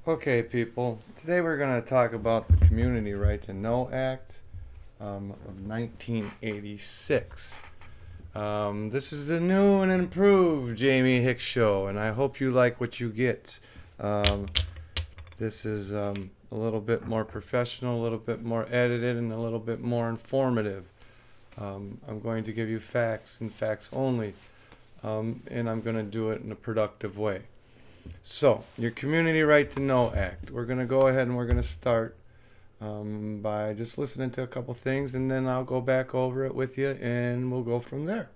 Okay, people. Today we're going to talk about the Community Right to Know Act of 1986. This is the new and improved Jamie Hicks show, and I hope you like what you get. This is a little bit more professional, a little bit more edited, and a little bit more informative. I'm going to give you facts and facts only, and I'm going to do it in a productive way. So, your Community Right to Know Act. We're going to go ahead and we're going to start by just listening to a couple things, and then I'll go back over it with you, and we'll go from there.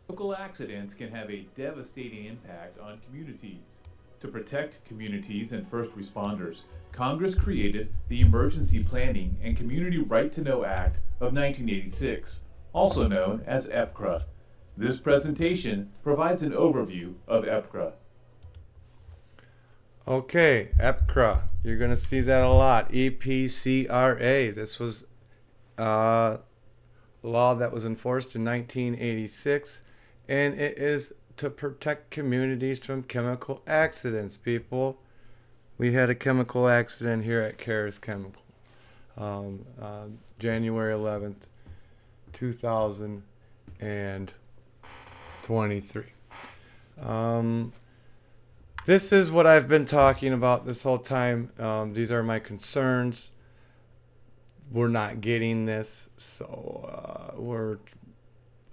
Local accidents can have a devastating impact on communities. To protect communities and first responders, Congress created the Emergency Planning and Community Right to Know Act of 1986, also known as EPCRA. This presentation provides an overview of EPCRA. Okay, EPCRA. You're going to see that a lot. EPCRA. This was a law that was enforced in 1986, and it is to protect communities from chemical accidents, people. We had a chemical accident here at Cares Chemical, January 11th, 2023. This is what I've been talking about this whole time. These are my concerns. We're not getting this, so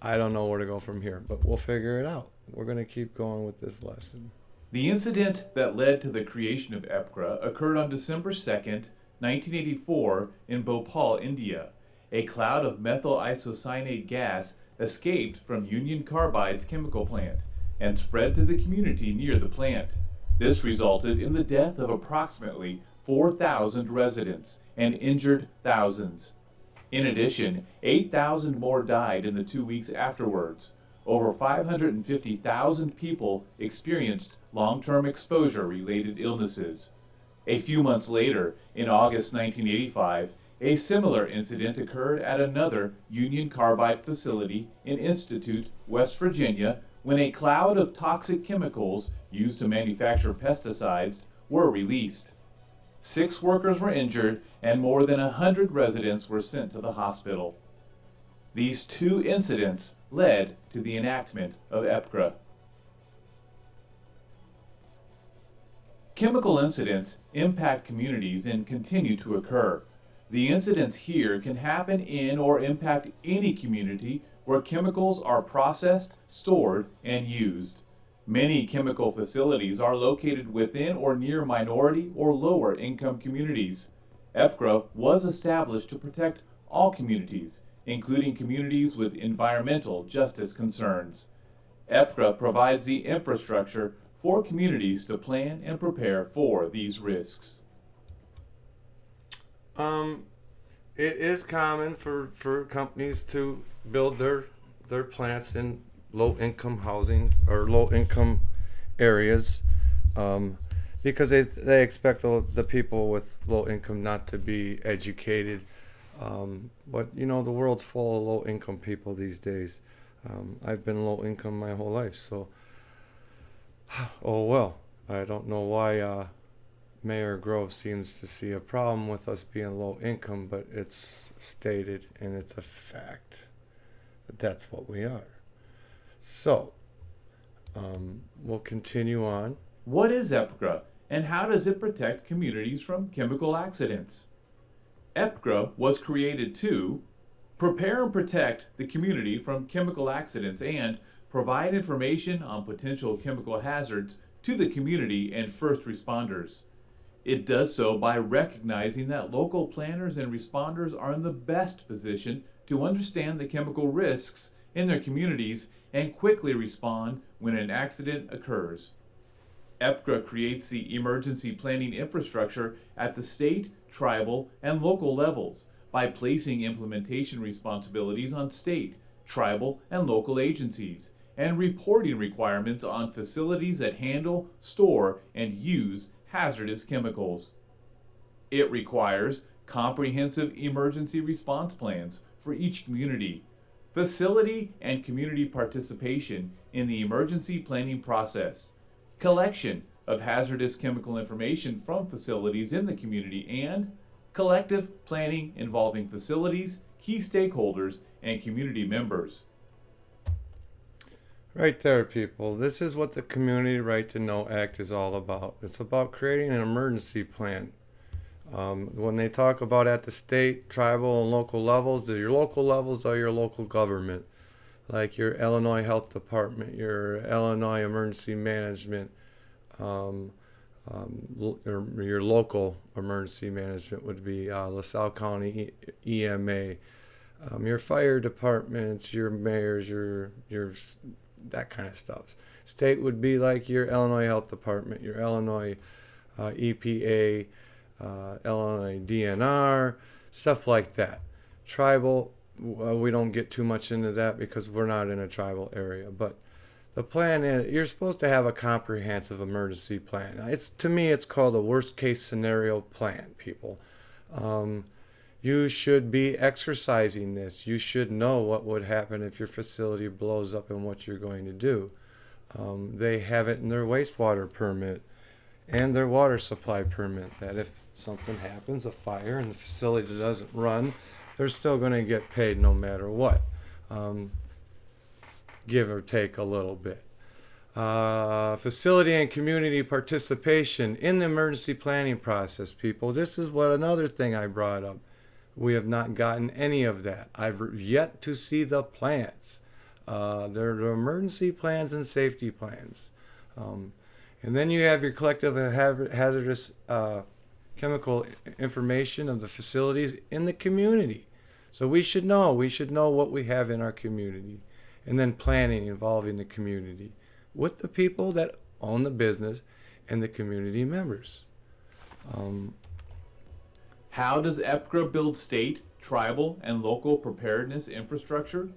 I don't know where to go from here, but we'll figure it out. We're going to keep going with this lesson. The incident that led to the creation of EPCRA occurred on December 2nd, 1984 in Bhopal, India. A cloud of methyl isocyanate gas escaped from Union Carbide's chemical plant and spread to the community near the plant. This resulted in the death of approximately 4,000 residents and injured thousands. In addition, 8,000 more died in the 2 weeks afterwards. Over 550,000 people experienced long-term exposure-related illnesses. A few months later, in August 1985, a similar incident occurred at another Union Carbide facility in Institute, West Virginia, when a cloud of toxic chemicals used to manufacture pesticides were released. 6 workers were injured and more than 100 residents were sent to the hospital. These 2 incidents led to the enactment of EPCRA. Chemical incidents impact communities and continue to occur. The incidents here can happen in or impact any community where chemicals are processed, stored, and used. Many chemical facilities are located within or near minority or lower income communities. EPCRA was established to protect all communities, including communities with environmental justice concerns. EPCRA provides the infrastructure for communities to plan and prepare for these risks. It is common for companies to build their plants in low-income housing or low-income areas because they expect the people with low income not to be educated. But, the world's full of low-income people these days. I've been low-income my whole life, so, oh well. I don't know why Mayor Grove seems to see a problem with us being low income, but it's stated and it's a fact that that's what we are. So, we'll continue on. What is EPCRA and how does it protect communities from chemical accidents? EPCRA was created to prepare and protect the community from chemical accidents and provide information on potential chemical hazards to the community and first responders. It does so by recognizing that local planners and responders are in the best position to understand the chemical risks in their communities and quickly respond when an accident occurs. EPCRA creates the emergency planning infrastructure at the state, tribal, and local levels by placing implementation responsibilities on state, tribal, and local agencies, and reporting requirements on facilities that handle, store, and use hazardous chemicals. It requires comprehensive emergency response plans for each community, facility and community participation in the emergency planning process, collection, of hazardous chemical information from facilities in the community, and collective planning involving facilities, key stakeholders, and community members. Right there, people. This is what the Community Right to Know Act is all about. It's about creating an emergency plan. When they talk about at the state, tribal, and local levels, your local levels are your local government, like your Illinois Health Department, your Illinois Emergency Management, your local emergency management would be LaSalle County EMA, your fire departments, your mayors, your that kind of stuff. State would be like your Illinois Health Department, your Illinois EPA, Illinois DNR, stuff like that. Tribal, we don't get too much into that because we're not in a tribal area. But the plan is you're supposed to have a comprehensive emergency plan. To me, it's called a worst case scenario plan, people. You should be exercising this. You should know what would happen if your facility blows up and what you're going to do. They have it in their wastewater permit and their water supply permit that if something happens, a fire, and the facility doesn't run, they're still going to get paid no matter what, give or take a little bit. Facility and community participation in the emergency planning process, people. This is another thing I brought up. We have not gotten any of that. I've yet to see the plans. They're the emergency plans and safety plans. And then you have your collective hazardous chemical information of the facilities in the community. So we should know what we have in our community. And then planning involving the community with the people that own the business and the community members. How does EPCRA build state, tribal, and local preparedness infrastructure?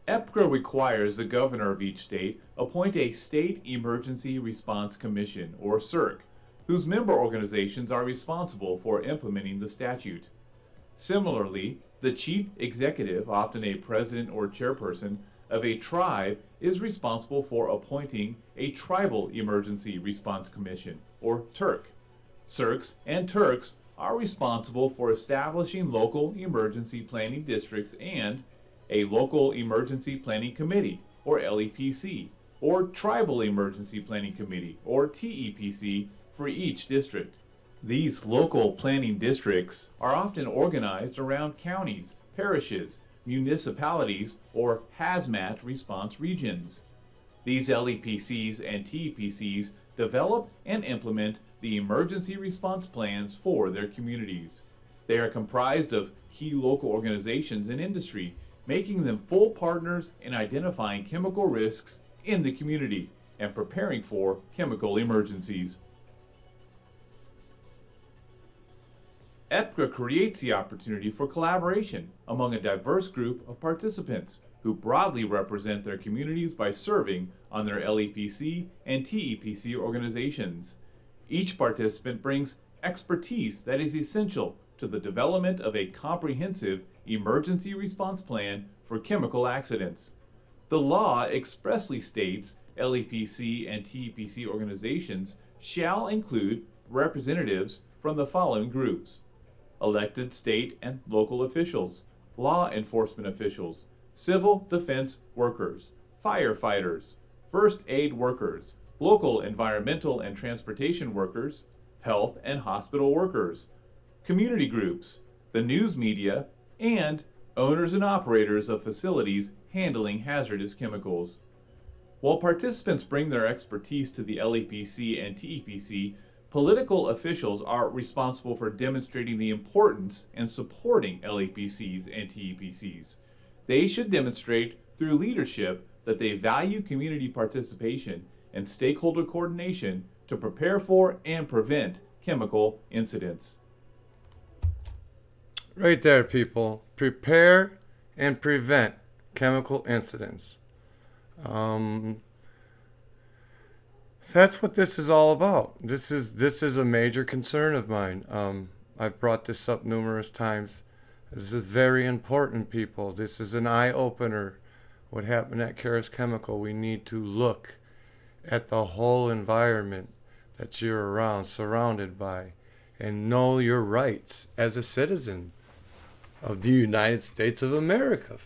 EPCRA requires the governor of each state appoint a State Emergency Response Commission, or CERC, whose member organizations are responsible for implementing the statute. Similarly, the chief executive, often a president or chairperson, of a tribe is responsible for appointing a Tribal Emergency Response Commission, or TERC. CERCs and TERCs are responsible for establishing local emergency planning districts and a Local Emergency Planning Committee, or LEPC, or Tribal Emergency Planning Committee, or TEPC, for each district. These local planning districts are often organized around counties, parishes, municipalities, or hazmat response regions. These LEPCs and TEPCs develop and implement the emergency response plans for their communities. They are comprised of key local organizations and industry, making them full partners in identifying chemical risks in the community and preparing for chemical emergencies. EPCRA creates the opportunity for collaboration among a diverse group of participants who broadly represent their communities by serving on their LEPC and TEPC organizations. Each participant brings expertise that is essential to the development of a comprehensive emergency response plan for chemical accidents. The law expressly states LEPC and TEPC organizations shall include representatives from the following groups: elected state and local officials, law enforcement officials, civil defense workers, firefighters, first aid workers, local environmental and transportation workers, health and hospital workers, community groups, the news media, and owners and operators of facilities handling hazardous chemicals. While participants bring their expertise to the LEPC and TEPC, political officials are responsible for demonstrating the importance and supporting LEPCs and TEPCs. They should demonstrate through leadership that they value community participation and stakeholder coordination to prepare for and prevent chemical incidents. Right there, people. Prepare and prevent chemical incidents. That's what this is all about. This is a major concern of mine. I've brought this up numerous times. This is very important, people. This is an eye-opener. What happened at Hicks Chemical? We need to look at the whole environment that you're around, surrounded by, and know your rights as a citizen of the United States of America.